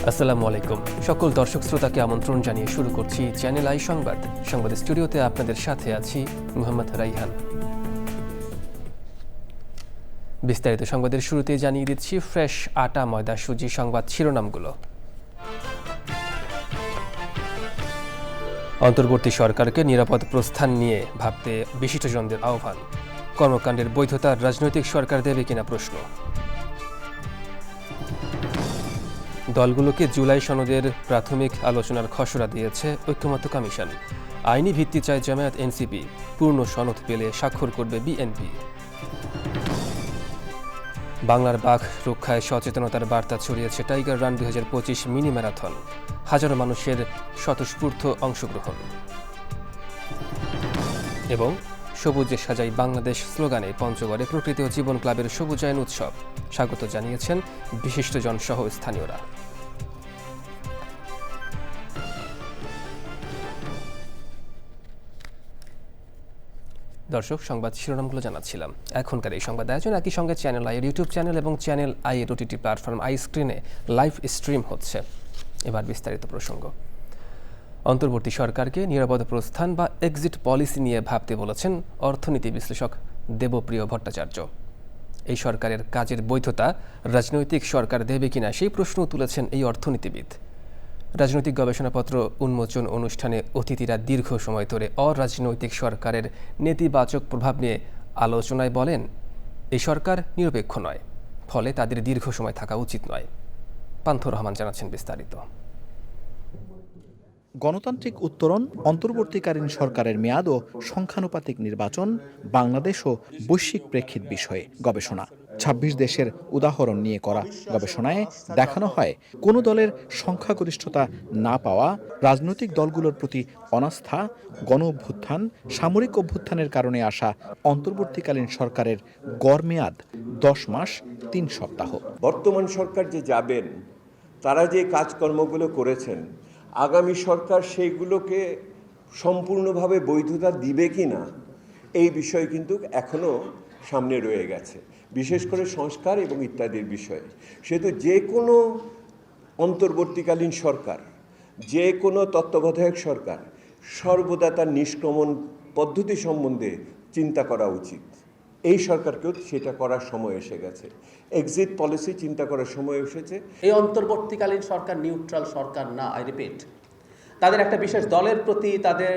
আসসালামু আলাইকুম। সকল দর্শক শ্রোতাকে আমন্ত্রণ জানিয়ে শুরু করছি চ্যানেল আই সংবাদ। সংবাদ স্টুডিওতে আপনাদের সাথে আছি মোহাম্মদ রাইহান। বিস্তারিত সংবাদের শুরুতে জানিয়ে দিচ্ছি ফ্রেশ আটা ময়দা সুজি সংবাদ শিরোনামগুলো। অন্তর্বর্তী সরকারকে নিরাপদ প্রস্থান নিয়ে ভাবতে বিশিষ্টজনদের আহ্বান। কর্মকাণ্ডের বৈধতা রাজনৈতিক সরকার দেবে কিনা প্রশ্ন। দলগুলোকে জুলাই সনদের প্রাথমিক আলোচনার খসড়া দিয়েছে ঐক্যমত্য কমিশন। আইনি ভিত্তি চায় জামায়াত এনসিপি, পূর্ণ সনদ পেলে স্বাক্ষর করবে বিএনপি। বাংলার বাঘ রক্ষায় সচেতনতার বার্তা ছড়িয়েছে টাইগার রান 2025 মিনি ম্যারাথন। হাজারো মানুষের স্বতঃস্ফূর্ত অংশগ্রহণ। এবং সবুজে সাজাই বাংলাদেশ স্লোগানে পঞ্চগড়ে প্রকৃতি ও জীবন ক্লাবের সবুজায়ন উৎসব। স্বাগত জানিয়েছেন বিশিষ্টজন সহ স্থানীয়রা। দর্শক, সংবাদ শিরোনামগুলো জানাচ্ছিলাম। এখনকার এই সংবাদ আয়োজন একই সঙ্গে চ্যানেল আই এর ইউটিউব চ্যানেল এবং চ্যানেল আই এর ওটিটি প্ল্যাটফর্ম আই স্ক্রিনে লাইভ স্ট্রিম হচ্ছে। এবার বিস্তারিত প্রসঙ্গ। অন্তর্বর্তী সরকারকে নিরাপদ প্রস্থান বা এক্সিট পলিসি নিয়ে ভাবতে বলেছেন অর্থনীতি বিশ্লেষক দেবপ্রিয় ভট্টাচার্য। এই সরকারের কাজের বৈধতা রাজনৈতিক সরকার দেবে কিনা সেই প্রশ্ন তুলেছেন এই অর্থনীতিবিদ। রাজনৈতিক গবেষণাপত্র উন্মোচন অনুষ্ঠানে অতিথিরা দীর্ঘ সময় ধরে অরাজনৈতিক সরকারের নেতিবাচক প্রভাব নিয়ে আলোচনায় বলেন, এই সরকার নিরপেক্ষ নয়, ফলে তাদের দীর্ঘ সময় থাকা উচিত নয়। পান্থ রহমান জানাচ্ছেন বিস্তারিত। গণতান্ত্রিক উত্তরণ, অন্তর্বর্তীকালীন সরকারের মেয়াদ ও সংখ্যানুপাতিক নির্বাচন বাংলাদেশ ও বৈশ্বিক প্রেক্ষিত বিষয়ে গবেষণা। ২৬ দেশের উদাহরণ নিয়ে করা গবেষণায় দেখানো হয়, কোনো দলের সংখ্যাগরিষ্ঠতা না পাওয়া, রাজনৈতিক দলগুলোর প্রতি অনাস্থা, গণ অভ্যুত্থান, সামরিক অভ্যুত্থানের কারণে আসা অন্তর্বর্তীকালীন সরকারের গড় মেয়াদ ১০ মাস ৩ সপ্তাহ। বর্তমান সরকার যে যাবেন, তারা যে কাজকর্মগুলো করেছেন, আগামী সরকার সেইগুলোকে সম্পূর্ণভাবে বৈধতা দিবে কি না, এই বিষয় কিন্তু এখনও সামনে রয়ে গেছে, বিশেষ করে সংস্কার এবং ইত্যাদির বিষয়ে। সেহেতু যে কোনো অন্তর্বর্তীকালীন সরকার, যে কোনো তত্ত্বাবধায়ক সরকার সর্বদা তার নিষ্ক্রমণ পদ্ধতি সম্বন্ধে চিন্তা করা উচিত। এই সরকারকেও সেটা করার সময় এসে গেছে, এক্সিট পলিসি চিন্তা করার সময় এসেছে। এই অন্তর্বর্তীকালীন সরকার নিউট্রাল সরকার না, আই রিপিট। তাদের একটা বিশেষ দলের প্রতি তাদের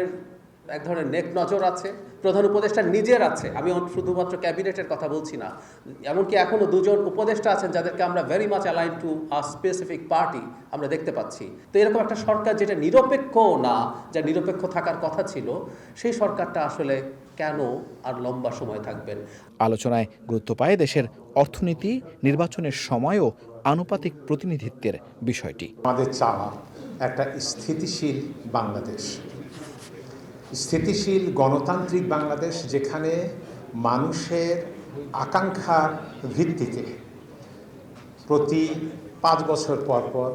এক ধরনের নেক নজর আছে, প্রধান উপদেষ্টা নিজের আছে। আমি শুধুমাত্র ক্যাবিনেটের কথা বলছি না, এমনকি এখনও দুজন উপদেষ্টা আছেন যাদেরকে আমরা very much align to a specific party আমরা দেখতে পাচ্ছি। তো এরকম একটা সরকার যেটা নিরপেক্ষ না, যা নিরপেক্ষ থাকার কথা ছিল, সেই সরকারটা আসলে কেন আর লম্বা সময় থাকবেন? আলোচনায় গুরুত্ব পায় দেশের অর্থনীতি, নির্বাচনের সময় ও আনুপাতিক প্রতিনিধিত্বের বিষয়টি। আমাদের চাওয়া একটা স্থিতিশীল বাংলাদেশ, স্থিতিশীল গণতান্ত্রিক বাংলাদেশ, যেখানে মানুষের আকাঙ্ক্ষার ভিত্তিতে প্রতি 5 বছর পর পর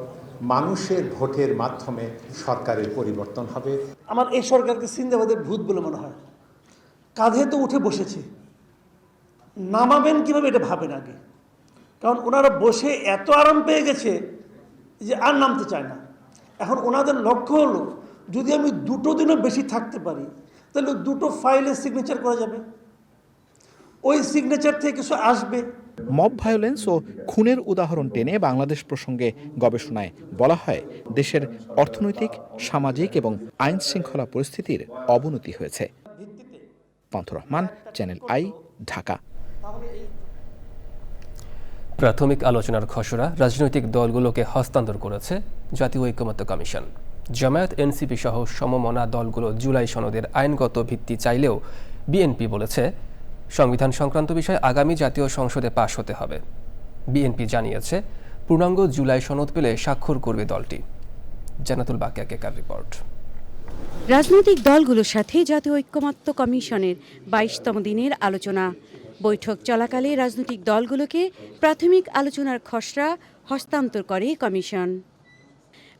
মানুষের ভোটের মাধ্যমে সরকারের পরিবর্তন হবে। আমার এই সরকারকে সিন্দাবাদের ভূত বলে মনে হয়। কাঁধে তো উঠে বসেছে, নামাবেন কীভাবে এটা ভাবেন আগে, কারণ ওনারা বসে এত আরাম পেয়ে গেছে যে আর নামতে চায় না। এখন ওনাদের লক্ষ্য হলো, যদি আমি 2 দিনও বেশি থাকতে পারি, তাহলে 2 ফাইলে সিগনেচার করা যাবে, ওই সিগনেচার থেকে কিছু আসবে। মব ভায়োলেন্স ও খুনের উদাহরণ টেনে বাংলাদেশ প্রসঙ্গে গবেষণায় বলা হয়, দেশের অর্থনৈতিক, সামাজিক এবং আইন শৃঙ্খলা পরিস্থিতির অবনতি হয়েছে। পান্থ রহমান, চ্যানেল আই, ঢাকা। প্রাথমিক আলোচনার খসড়া রাজনৈতিক দলগুলোকে হস্তান্তর করেছে জাতীয় ঐক্যমত্য কমিশন। জামায়াত এনসিপি সহ সমমনা দলগুলো জুলাই সনদের আইনগত ভিত্তি চাইলেও বিএনপি বলেছে, সংবিধান সংক্রান্ত বিষয় আগামী জাতীয় সংসদে পাশ হতে হবে। বিএনপি জানিয়েছে, পূর্ণাঙ্গ জুলাই সনদ পেলে স্বাক্ষর করবে দলটি। জান্নাতুল বাকিয়া কেকার রিপোর্ট। রাজনৈতিক দলগুলোর সাথে জাতীয় ঐক্যমত্য কমিশনের 22তম দিনের আলোচনা। বৈঠক চলাকালে রাজনৈতিক দলগুলোকে প্রাথমিক আলোচনার খসড়া হস্তান্তর করে কমিশন।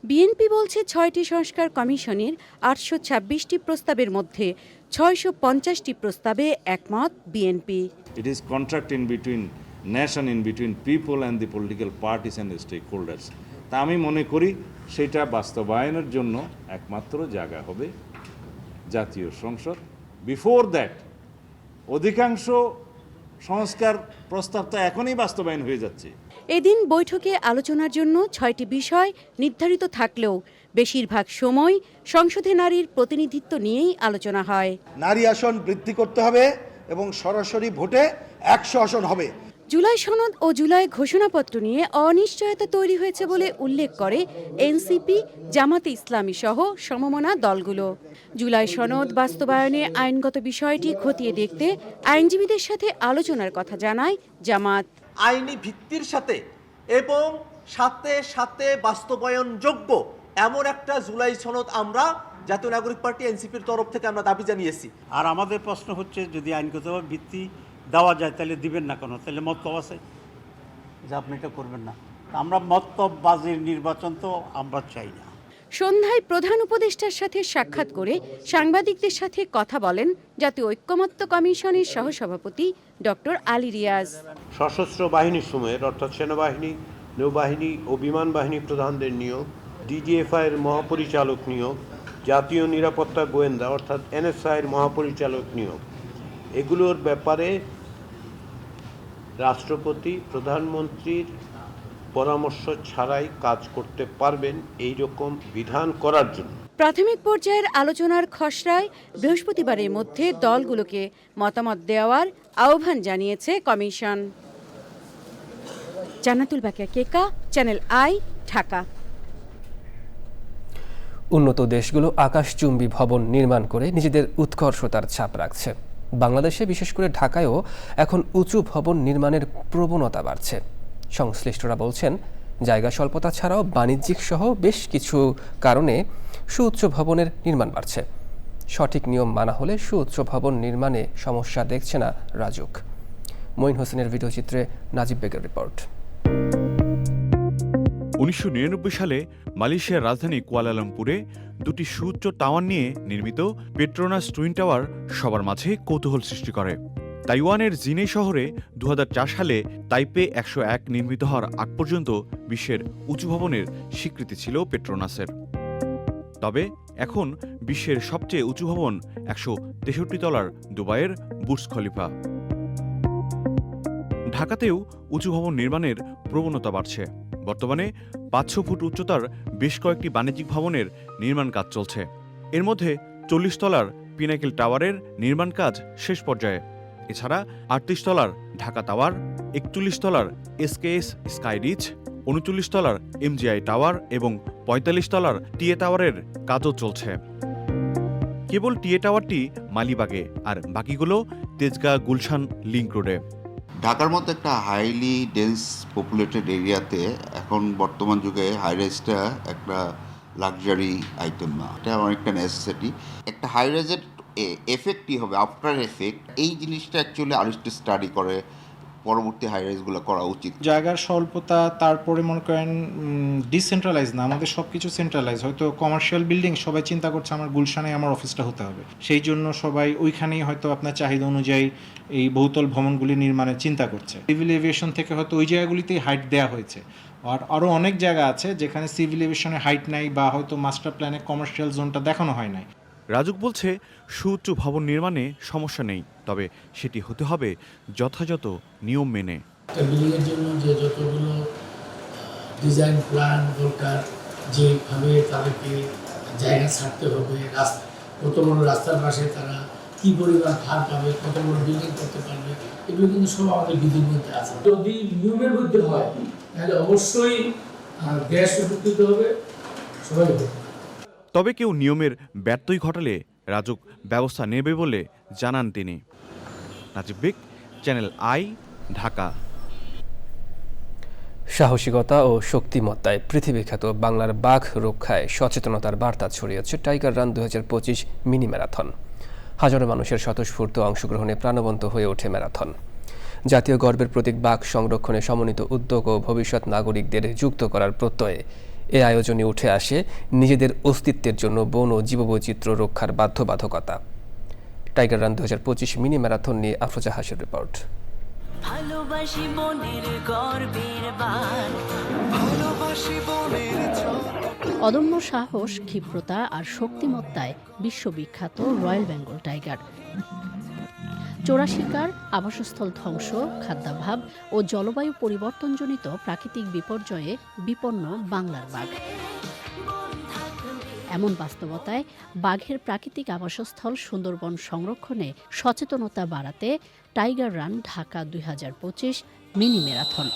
বিএনপি বলছে, 6টি সংস্কার কমিশনের 826টি প্রস্তাবের মধ্যে 650টি প্রস্তাবে একমত BNP. It is contract in between nation, in between people and the political parties and the stakeholders. তা আমি মনে করি সেটা বাস্তবায়নের জন্য একমাত্র জায়গা হবে জাতীয় সংসদ। বিফোর দ্যাট অধিকাংশ সংস্কার প্রস্তাব তো এখনই বাস্তবায়ন হয়ে যাচ্ছে। এদিন বৈঠকে আলোচনার জন্য 6টি বিষয় নির্ধারিত থাকলেও বেশিরভাগ সময় সংসদে নারীর প্রতিনিধিত্ব নিয়েই আলোচনা হয়। নারী আসন বৃদ্ধি করতে হবে এবং সরাসরি ভোটে 100 আসন হবে। জুলাই সনদ ও জুলাই ঘোষণাপত্র নিয়ে অনিশ্চয়তা তৈরি হয়েছে বলে উল্লেখ করে এনসিপি, জামাতে ইসলামী সহ সমমনা দলগুলো। জুলাই সনদ বাস্তবায়নে আইনগত বিষয়টি খতিয়ে দেখতে আইনজীবীদের সাথে আলোচনার কথা জানায় জামাত। আইনি ভিত্তির সাথে এবং সাথে সাথে বাস্তবায়নযোগ্য এমন একটা জুলাই সনদ আমরা জাতীয় নাগরিক পার্টি এনসিপির তরফ থেকে আমরা দাবি জানিয়েছি। আর আমাদের প্রশ্ন হচ্ছে, যদি আইনগতভাবে ভিত্তি দেওয়া যায় তাহলে দিবেন না কেন? তাহলে মতলব আছে যে আপনি এটা করবেন না। আমরা মতলববাজির নির্বাচন তো আমরা চাই না। সন্ধ্যায় প্রধান উপদেষ্টার সাথে সাক্ষাৎ করে সাংবাদিকদের সাথে কথা বলেন জাতীয় ঐক্যমত্য কমিশনের সহসভাপতি ডক্টর আলী রিয়াজ। সশস্ত্র বাহিনীর সময়ের অর্থাৎ সেনাবাহিনী, নৌবাহিনী ও বিমান বাহিনী প্রধানদের নিয়োগ, ডিজিএফআইয়ের মহাপরিচালক নিয়োগ, জাতীয় নিরাপত্তা গোয়েন্দা অর্থাৎ এনএসআইয়ের মহাপরিচালক নিয়োগ, এগুলোর ব্যাপারে রাষ্ট্রপতি প্রধানমন্ত্রীর পরামর্শ ছাড়াই কাজ করতে পারবেন এই রকম বিধান করার জন্য প্রাথমিক পর্যায়ের আলোচনার খসড়ায় বৃহস্পতিবারের মধ্যে দলগুলোকে মতামত দেওয়ার আহ্বান জানিয়েছে commission. Jannatul বাকিয়া Keka, channel I, Dhaka. উন্নত দেশগুলো আকাশচুম্বী ভবন নির্মাণ করে নিজেদের উৎকর্ষতার ছাপ রাখছে। বাংলাদেশে বিশেষ করে ঢাকায়ও এখন উঁচু ভবন নির্মাণের প্রবণতা বাড়ছে। সংশ্লিষ্টরা বলছেন, জায়গা স্বল্পতা ছাড়াও বাণিজ্যিক সহ বেশ কিছু কারণে সুউচ্চ ভবনের নির্মাণ বাড়ছে। সঠিক নিয়ম মানা হলে সুউচ্চ ভবন নির্মাণে সমস্যা দেখছে না রাজুক। মঈন হোসেনের ভিডিওচিত্রে নাজিব বেগের রিপোর্ট। 1999 সালে মালয়েশিয়ার রাজধানী কুয়ালালামপুরে দুটি সুউচ্চ টাওয়ার নিয়ে নির্মিত পেট্রোনাস টুইন টাওয়ার সবার মাঝে কৌতূহল সৃষ্টি করে। তাইওয়ানের জিনে শহরে 2004 সালে তাইপে 101 নির্মিত হওয়ার আগ পর্যন্ত বিশ্বের উঁচু ভবনের স্বীকৃতি ছিল পেট্রোনাসের। তবে এখন বিশ্বের সবচেয়ে উঁচু ভবন 163 তলার দুবাইয়ের বুর্জ খলিফা। ঢাকাতেও উঁচু ভবন নির্মাণের প্রবণতা বাড়ছে। বর্তমানে 500 ফুট উচ্চতার বেশ কয়েকটি বাণিজ্যিক ভবনের নির্মাণ কাজ চলছে। এর মধ্যে 40 তলার পিনাকেল টাওয়ারের নির্মাণ কাজ শেষ পর্যায়ে। এছাড়া 38 তলার ঢাকা টাওয়ার, 41 তলার এসকেএস স্কাই রিচ, 39 তলার এমজিআই টাওয়ার এবং 45 তলার টিএ টাওয়ারের কাজও চলছে। কেবল টিএ টাওয়ারটি মালিবাগে, আর বাকিগুলো তেজগাঁ গুলশান লিংক রোডে। ঢাকার মতো একটা হাইলি ডেন্স পপুলেটেড এরিয়াতে এখন বর্তমান যুগে হাই রাইজটা একটা লাক্সারি আইটেম না, এটা অনেকটা নেসেসিটি। একটা হাই রাইজের এফেক্টই হবে আফটার এফেক্ট, এই জিনিসটা অ্যাকচুয়ালি আরেকটু স্টাডি করে পরবর্তী হাই রাইজগুলো করা উচিত। জায়গার স্বল্পতা, তারপরে মনে করেন ডিসেন্ট্রালাইজ না, আমাদের সব কিছু সেন্ট্রালাইজ। হয়তো কমার্শিয়াল বিল্ডিং সবাই চিন্তা করছে আমার গুলশানে আমার অফিসটা হতে হবে, সেই জন্য সবাই ওইখানেই হয়তো আপনার চাহিদা অনুযায়ী এই বহুতল ভবনগুলি নির্মাণের চিন্তা করছে। সিভিল এভিয়েশন থেকে হয়তো ওই জায়গাগুলিতেই হাইট দেওয়া হয়েছে, আর আরও অনেক জায়গা আছে যেখানে সিভিল এভিয়েশনে হাইট নাই বা হয়তো মাস্টার প্ল্যানে কমার্শিয়াল জোনটা দেখানো হয় নাই। রাজুক বলছে, সুউচ্চ ভবন নির্মাণে সমস্যা নেই, তবে সেটি হতে হবে যথাযথ নিয়ম মেনে। বিল্ডিংয়ের জন্য যে যতগুলো ডিজাইন প্ল্যান দরকার, যেভাবে তাদেরকে জায়গা ছাড়তে হবে, কত বড় রাস্তার পাশে তারা কী পরিমাণ ফাঁক পাবে, কত বড় বিল্ডিং করতে পারবে, এগুলো কিন্তু সব আমাদের বিধির মধ্যে আছে। যদি নিয়মের মধ্যে হয় তাহলে অবশ্যই দেশ উপকৃত হবে, সবাই হবে। তবে কেউ নিয়মের ব্যত্যয় ঘটালে রাজুক ব্যবস্থা নেবে বলে জানান তিনি। নাজিব বেগ, চ্যানেল আই, ঢাকা। সাহসিকতা ও শক্তিমত্তায় পৃথিবীখ্যাত বাংলার বাঘ রক্ষায় সচেতনতার বার্তা ছড়িয়েছে টাইগার রান 2025 মিনি ম্যারাথন। হাজারো মানুষের স্বতঃস্ফূর্ত অংশগ্রহণে প্রাণবন্ত হয়ে ওঠে ম্যারাথন। জাতীয় গর্বের প্রতীক বাঘ সংরক্ষণে সমন্বিত উদ্যোগ ও ভবিষ্যৎ নাগরিকদের যুক্ত করার প্রত্যয়ে এ আয়োজনে উঠে আসে নিজেদের অস্তিত্বের জন্য বন ও জীববৈচিত্র্য রক্ষার বাধ্যবাধকতা। টাইগার রান 2025 মিনি ম্যারাথন নিয়ে আফরোজা হাসির রিপোর্ট। ভালোবাসি মনের গর্বের বাঘ, অদম্য সাহস, ক্ষিপ্রতা আর শক্তিমত্তায় বিশ্ববিখ্যাত রয়্যাল বেঙ্গল টাইগার। চোরা শিকার, আবাসস্থল ধ্বংস, খাদ্যাভাব ও জলবায়ু পরিবর্তনজনিত প্রাকৃতিক বিপর্যয়ে বিপন্ন বাংলার বাঘ। এমন বাস্তবতায় বাঘের প্রাকৃতিক আবাসস্থল সুন্দরবন সংরক্ষণে সচেতনতা বাড়াতে tiger run Dhaka 2025 mini marathon.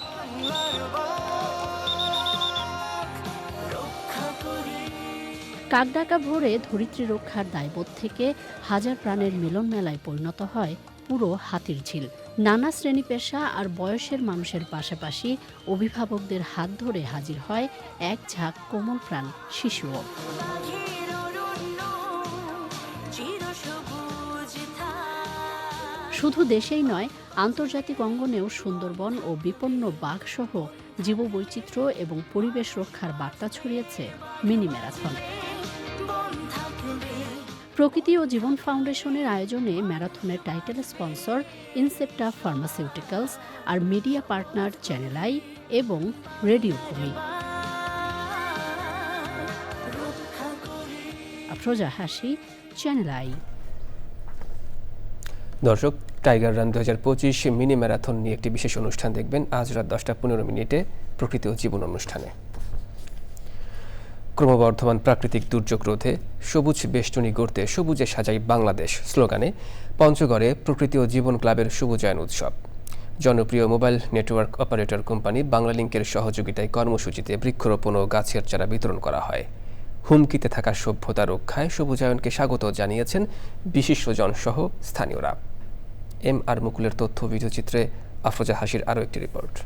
কাকডাকা ভোরে ধরিত্রী রক্ষার দায়বোধ থেকে হাজার প্রাণের মিলন মেলায় পরিণত হয় পুরো হাতির ঝিল। নানা শ্রেণী পেশা আর বয়সের মানুষের পাশাপাশি অভিভাবকদের হাত ধরে হাজির হয় এক ঝাঁক কোমল প্রাণ শিশুও। শুধু দেশেই নয়, আন্তর্জাতিক অঙ্গনেও সুন্দরবন ও বিপন্ন বাঘসহ জীববৈচিত্র্য এবং পরিবেশ রক্ষার বার্তা ছড়িয়েছে মিনি ম্যারাথন। প্রকৃতি ও জীবন ফাউন্ডেশনের আয়োজনে ম্যারাথনের টাইটেল স্পন্সর ইনসেপ্টা ফার্মাসিউটিক্যালস আর মিডিয়া পার্টনার চ্যানেল আই এবং radio Bhumi. Afroza Hashi, channel I. দর্শক, টাইগার রান 2025 মিনি ম্যারাথন নিয়ে একটি বিশেষ অনুষ্ঠান দেখবেন আজ রাত 10:15 প্রকৃতি ও জীবন অনুষ্ঠানে। ক্রমবর্ধমান প্রাকৃতিক দুর্যোগ রোধে সবুজ বেষ্টনী গড়তে সবুজে সাজাই বাংলাদেশ স্লোগানে পঞ্চগড়ে প্রকৃতি ও জীবন ক্লাবের সবুজায়ন উৎসব। জনপ্রিয় মোবাইল নেটওয়ার্ক অপারেটর কোম্পানি বাংলালিংকের সহযোগিতায় কর্মসূচিতে বৃক্ষরোপণ ও গাছের চারা বিতরণ করা হয়। হুমকিতে থাকা সভ্যতা রক্ষায় সবুজায়নকে স্বাগত জানিয়েছেন বিশিষ্টজন সহ স্থানীয়রা। এম আর মুকুলের তথ্য ভিডিওচিত্রে আফরোজা হাসির আরও একটি রিপোর্ট।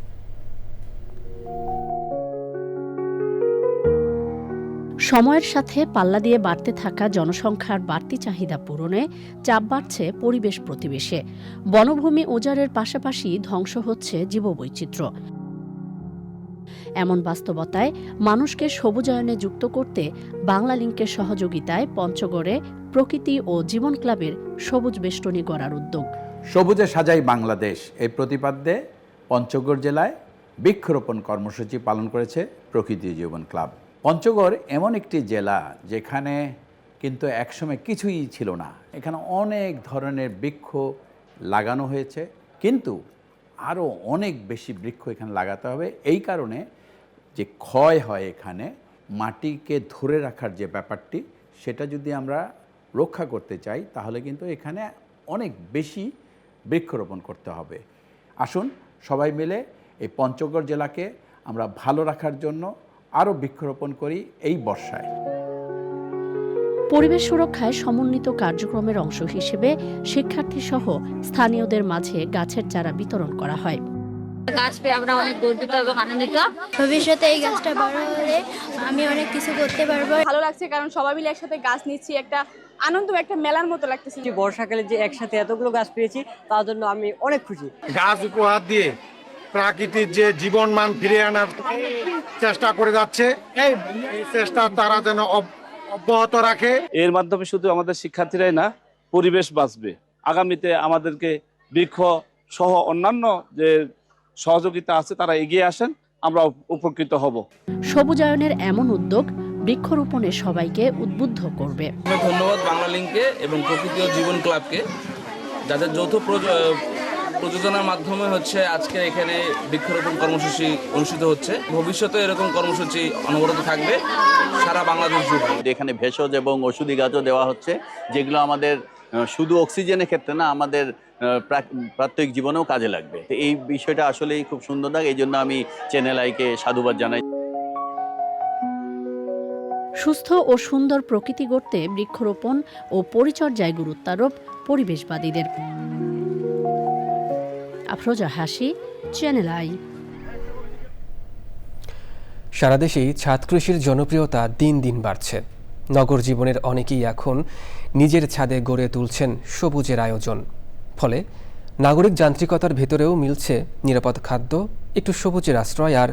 সময়ের সাথে পাল্লা দিয়ে বাড়তে থাকা জনসংখ্যার বাড়তি চাহিদা পূরণে চাপ বাড়ছে পরিবেশ প্রতিবেশে। বনভূমি উজাড়ের পাশাপাশি ধ্বংস হচ্ছে জীববৈচিত্র্য। এমন বাস্তবতায় মানুষকে সবুজায়নে যুক্ত করতে বাংলালিংকের সহযোগিতায় পঞ্চগড়ে প্রকৃতি ও জীবন ক্লাবের সবুজ বেষ্টনী গড়ার উদ্যোগ। সবুজে সাজাই বাংলাদেশ এই প্রতিপাদ্যে পঞ্চগড় জেলায় বৃক্ষরোপণ কর্মসূচি পালন করেছে প্রকৃতি জীবন ক্লাব। পঞ্চগড় এমন একটি জেলা যেখানে কিন্তু একসময় কিছুই ছিল না। এখানে অনেক ধরনের বৃক্ষ লাগানো হয়েছে, কিন্তু আরও অনেক বেশি বৃক্ষ এখানে লাগাতে হবে। এই কারণে যে ক্ষয় হয় এখানে মাটিকে ধরে রাখার যে ব্যাপারটি, সেটা যদি আমরা রক্ষা করতে চাই তাহলে কিন্তু এখানে অনেক বেশি বৃক্ষরোপণ করতে হবে। আসুন সবাই মিলে এই পঞ্চগড় জেলাকে আমরা ভালো রাখার জন্য আরও বৃক্ষরোপণ করি এই বর্ষায়। পরিবেশ সুরক্ষায় সমন্বিত কার্যক্রমের অংশ হিসেবে শিক্ষার্থী সহ স্থানীয়দের মাঝে গাছের চারা বিতরণ করা হয়। গাছ পেয়ে আমরা অনেক গর্বিত এবং আনন্দিত। ভবিষ্যতে এই গাছটা বড় হলে আমি অনেক কিছু করতে পারবো। ভালো লাগছে কারণ সবাই মিলে একসাথে গাছ নিচ্ছি, একটা আনন্দ, একটা মেলার মতো লাগতেছে। বর্ষাকালে যে একসাথে এতগুলো গাছ পেয়েছি তার জন্য আমি অনেক খুশি। গাছ উপহার দিয়ে প্রাকৃতিক যে জীবন মান ফিরিয়ে আনার চেষ্টা করে যাচ্ছে, এই চেষ্টা তারা যেন অব্যাহত রাখে। এর মাধ্যমে শুধু আমাদের শিক্ষার্থীরাই না, পরিবেশ বাঁচবে। আগামীতে আমাদেরকে বৃক্ষ সহ অন্যান্য যে সহযোগিতা আছে তারা এগিয়ে আসেন, আমরা উপকৃত হব। সবুজায়নের এমন উদ্যোগ বৃক্ষরোপণে সবাইকে উদ্বুদ্ধ করবে। ধন্যবাদ বাংলালিংককে এবং প্রকৃতি ও জীবন ক্লাবকে, যাদের যৌথ প্রযোজনার মাধ্যমে আজকে এখানে বৃক্ষরোপণ কর্মসূচি অনুষ্ঠিত হচ্ছে। ভবিষ্যতে এরকম কর্মসূচি অনবরত থাকবে সারা বাংলাদেশ জুড়ে। এখানে ভেষজ এবং ওষুধি গাছও দেওয়া হচ্ছে, যেগুলো আমাদের শুধু অক্সিজেনের ক্ষেত্রে না, আমাদের প্রাত্যহিক জীবনেও কাজে লাগবে। এই বিষয়টা আসলেই খুব সুন্দর লাগে, এই জন্য আমি চ্যানেল আইকে সাধুবাদ জানাই। সুস্থ ও সুন্দর প্রকৃতি গড়তে বৃক্ষরোপণ ও পরিচর্যায় গুরুত্বারোপ পরিবেশবাদীদের। Afroza Hashi, channel I. সারা দেশেই ছাদ কৃষির জনপ্রিয়তা দিন দিন বাড়ছে। নগর জীবনের অনেকেই এখন নিজের ছাদে গড়ে তুলছেন সবুজের আয়োজন। ফলে নাগরিক যান্ত্রিকতার ভেতরেও মিলছে নিরাপদ খাদ্য, একটু সবুজের আশ্রয় আর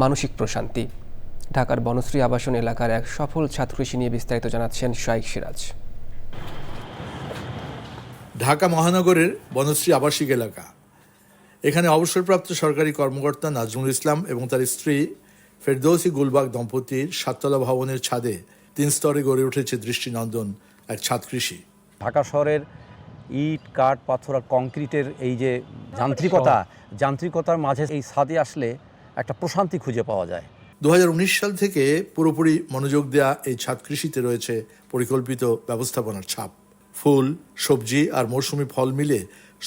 মানসিক প্রশান্তি। ঢাকার বনশ্রী আবাসন এলাকার এক সফল ছাদ কৃষি নিয়ে বিস্তারিত জানাচ্ছেন শাইখ সিরাজ। ঢাকা মহানগরের বনশ্রী আবাসিক এলাকা। এখানে অবসরপ্রাপ্ত সরকারি কর্মকর্তা নাজমুল ইসলাম এবং তার স্ত্রী ফেরদৌসী গুলবাগ দম্পতির 7তলা ভবনের ছাদে 3 স্তরে গড়ে উঠেছে দৃষ্টিনন্দন এক ছাদ কৃষি। ঢাকা শহরের ইট, কাঠ, পাথর আর কংক্রিটের এই যে যান্ত্রিকতার মাঝে এই ছাদে আসলে একটা প্রশান্তি খুঁজে পাওয়া যায়। 2019 সাল থেকে পুরোপুরি মনোযোগ দেয়া এই ছাদ কৃষিতে রয়েছে পরিকল্পিত ব্যবস্থাপনার ছাপ। ফুল, সবজি আর মৌসুমি ফল মিলে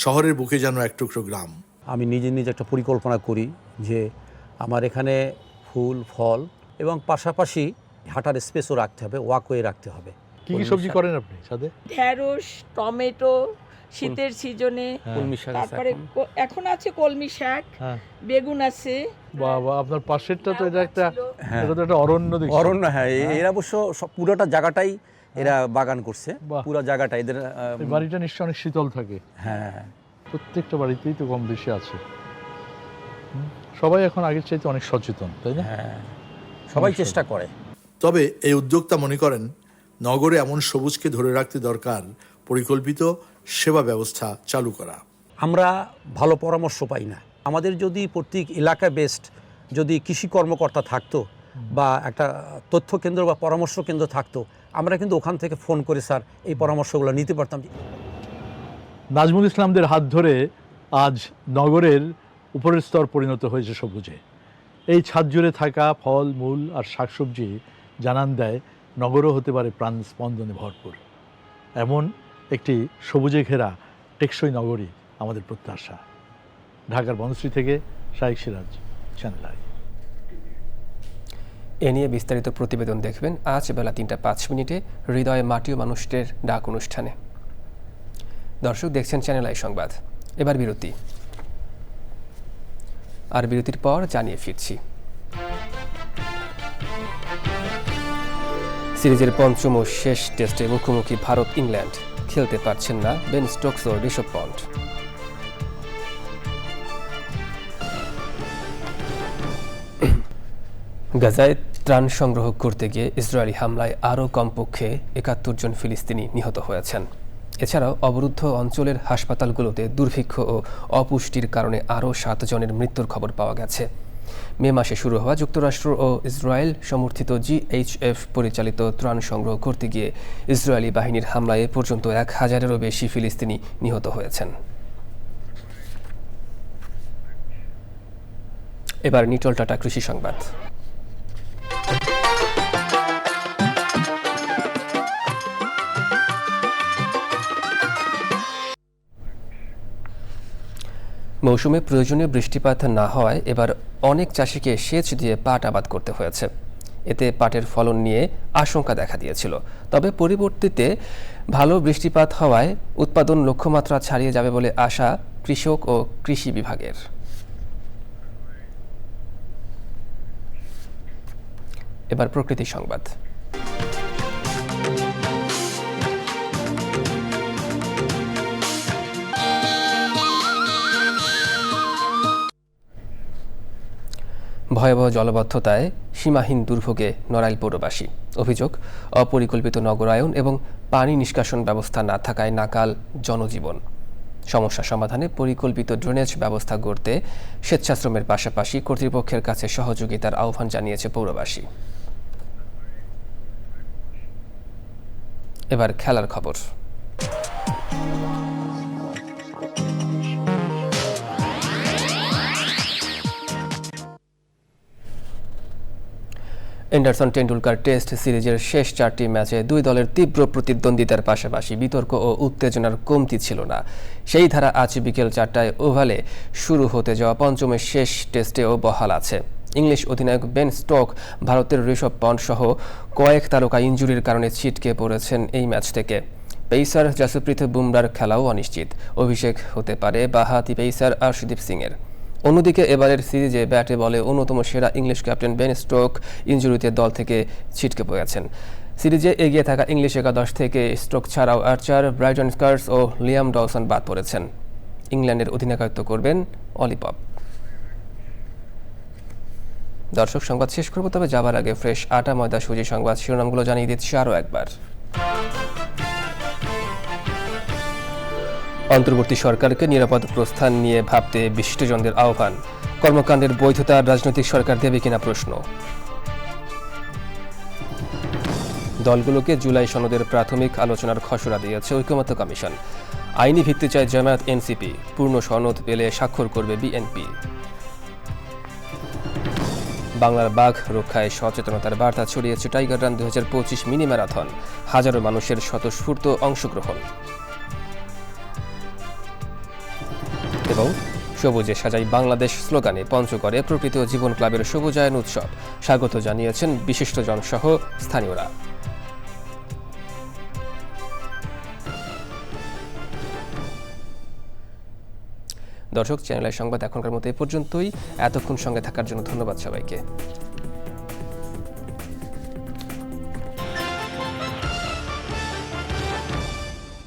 শহরের বুকে যেন এক টুকরো গ্রাম। আমি নিজে একটা পরিকল্পনা করি যে আমার এখানে ফুল, ফল এবং পাশাপাশি হাঁটার স্পেসও রাখতে হবে, ওয়াকওয়ে রাখতে হবে। কি কি সবজি করেন আপনি ছাদে? ঢেঁড়স, টমেটো শীতের সিজনে, তারপরে এখন আছে কলমি শাক, বেগুন আছে। বাবা, আপনার পাশেরটা তো এটা একটা অরণ্য দেখছি। অরণ্য, হ্যাঁ। এরা অবশ্য পুরোটা জায়গাটাই এরা বাগান করছে, পুরো জায়গাটা এদের। বাড়িটা নিশ্চয়ই অনেক শীতল থাকে। হ্যাঁ, প্রত্যেকটা বাড়িতেই তো কম বেশি আছে। সবাই এখন আগের চাইতে অনেক সচেতন, তাই না? হ্যাঁ, সবাই চেষ্টা করে। তবে এই উদ্যোক্তা মনে করেন নগরে এমন সবুজকে ধরে রাখতে দরকার পরিকল্পিত সেবা ব্যবস্থা চালু করা। আমরা ভালো পরামর্শ পাই না। আমাদের যদি প্রত্যেক এলাকা বেসড যদি কৃষি কর্মকর্তা থাকতো বা একটা তথ্য কেন্দ্র বা পরামর্শ কেন্দ্র থাকতো, আমরা কিন্তু ওখান থেকে ফোন করে স্যার এই পরামর্শগুলো নিতে পারতাম। নাজমুল ইসলামদের হাত ধরে আজ নগরের উপরের স্তর পরিণত হয়েছে সবুজে। এই ছাদ জুড়ে থাকা ফল, মূল আর শাকসবজি জানান দেয় নগরও হতে পারে প্রাণ স্পন্দনে ভরপুর। এমন একটি সবুজে ঘেরা টেকসই নগরী আমাদের প্রত্যাশা। ঢাকার বনশ্রী থেকে শাইখ সিরাজ, চ্যানেল আই। এ নিয়ে বিস্তারিত প্রতিবেদন দেখবেন আজ বেলা 3:05 হৃদয়ে মাটি ও মানুষের ডাক অনুষ্ঠানে। দর্শক দেখছেন চ্যানেল আই সংবাদ। এবার বিরতি, আর বিরতির পর জানিয়ে ফিরছি। সিরিজের পঞ্চম ও শেষ টেস্টে মুখোমুখি ভারত ইংল্যান্ড। খেলতে পারছেন না বেন স্টোকস ও ঋষভ পন্ট। গাজায় ত্রাণ সংগ্রহ করতে গিয়ে ইসরায়েলি হামলায় আরও কমপক্ষে 71 জন ফিলিস্তিনি নিহত হয়েছেন। এছাড়াও অবরুদ্ধ অঞ্চলের হাসপাতালগুলোতে দুর্ভিক্ষ ও অপুষ্টির কারণে আরও 7 জনের মৃত্যুর খবর পাওয়া গেছে। মে মাসে শুরু হওয়া যুক্তরাষ্ট্র ও ইসরায়েল সমর্থিত GHF পরিচালিত ত্রাণ সংগ্রহ করতে গিয়ে ইসরায়েলি বাহিনীর হামলায় এ পর্যন্ত 1000-এরও বেশি ফিলিস্তিনি নিহত হয়েছেন। এবার নিটল টাটা কৃষি সংবাদ। মৌসুমে প্রয়োজনীয় বৃষ্টিপাত না হওয়ায় এবার অনেক চাষিকে সেচ দিয়ে পাট আবাদ করতে হয়েছে। এতে পাটের ফলন নিয়ে আশঙ্কা দেখা দিয়েছিল। তবে পরিবর্তিতে ভালো বৃষ্টিপাত হওয়ায় উৎপাদন লক্ষ্যমাত্রা ছাড়িয়ে যাবে বলে আশা কৃষক ও কৃষি বিভাগের। এবার প্রকৃতি সংবাদ। ভয়াবহ জলবদ্ধতায় সীমাহীন দুর্ভোগে নড়াইল পৌরবাসী। অভিযোগ, অপরিকল্পিত নগরায়ন এবং পানি নিষ্কাশন ব্যবস্থা না থাকায় নাকাল জনজীবন। সমস্যা সমাধানে পরিকল্পিত ড্রেনেজ ব্যবস্থা গড়তে স্বেচ্ছাশ্রমের পাশাপাশি কর্তৃপক্ষের কাছে সহযোগিতার আহ্বান জানিয়েছে পৌরবাসী। এবার খেলার খবর। এন্ডারসন টেন্ডুলকার টেস্ট সিরিজের শেষ 4টি ম্যাচে দুই দলের তীব্র প্রতিদ্বন্দ্বিতার পাশাপাশি বিতর্ক ও উত্তেজনার কমতি ছিল না। সেই ধারা আজ বিকেল 4টায় ওভালে শুরু হতে যাওয়া পঞ্চমের শেষ টেস্টেও বহাল আছে। ইংলিশ অধিনায়ক বেন স্টোক, ভারতের ঋষভ পন্ট সহ কয়েক তারকা ইনজুরির কারণে ছিটকে পড়েছেন এই ম্যাচ থেকে। পেসার জাসপ্রীত বুমরার খেলাও অনিশ্চিত। অভিষেক হতে পারে বাঁহাতি পেসার আর্শদীপ সিংয়ের। অন্যদিকে এবারের সিরিজে ব্যাটে বলে অন্যতম সেরা ইংলিশ ক্যাপ্টেন বেন স্টোক ইনজুরিতে দল থেকে ছিটকে পড়েছেন। সিরিজে এগিয়ে থাকা ইংলিশ একাদশ থেকে স্টোক ছাড়াও আর্চার, ব্রাইটন স্কার্স ও লিয়াম ডলসন বাদ পড়েছেন। ইংল্যান্ডের অধিনায়কত্ব করবেন অলি পপ। দর্শক, সংবাদ শেষ করব, তবে যাবার আগে ফ্রেশ আটা ময়দা সুজি সংবাদ শিরোনামগুলো জানিয়ে দিচ্ছি আরও একবার। অন্তর্বর্তী সরকারকে নিরাপদ প্রস্থান নিয়ে ভাবতে বিশিষ্টজনদের আহ্বান। কর্মকাণ্ডের বৈধতা রাজনৈতিক সরকার দেবে কিনা প্রশ্ন। দলগুলোকে জুলাই সনদের প্রাথমিক আলোচনার খসড়া দিয়েছে ঐকমত্য কমিশন। আইনি ভিত্তি চায় জামায়াত এনসিপি, পূর্ণ সনদ পেলে স্বাক্ষর করবে বিএনপি। বাংলার বাঘ রক্ষায় সচেতনতার বার্তা ছড়িয়েছে টাইগার রান 2025 মিনি ম্যারাথন, হাজারো মানুষের স্বতঃস্ফূর্ত অংশগ্রহণ। এবং সবুজে সাজাই বাংলাদেশ স্লোগানে পঞ্চগড়ে প্রকৃতি ও জীবন ক্লাবের সবুজায়ন উৎসব, স্বাগত জানিয়েছেন বিশিষ্টজন সহ স্থানীয়রা। দর্শক, চ্যানেলের সংবাদ এখনকার মতো এ পর্যন্তই। এতক্ষণ সঙ্গে থাকার জন্য ধন্যবাদ সবাইকে।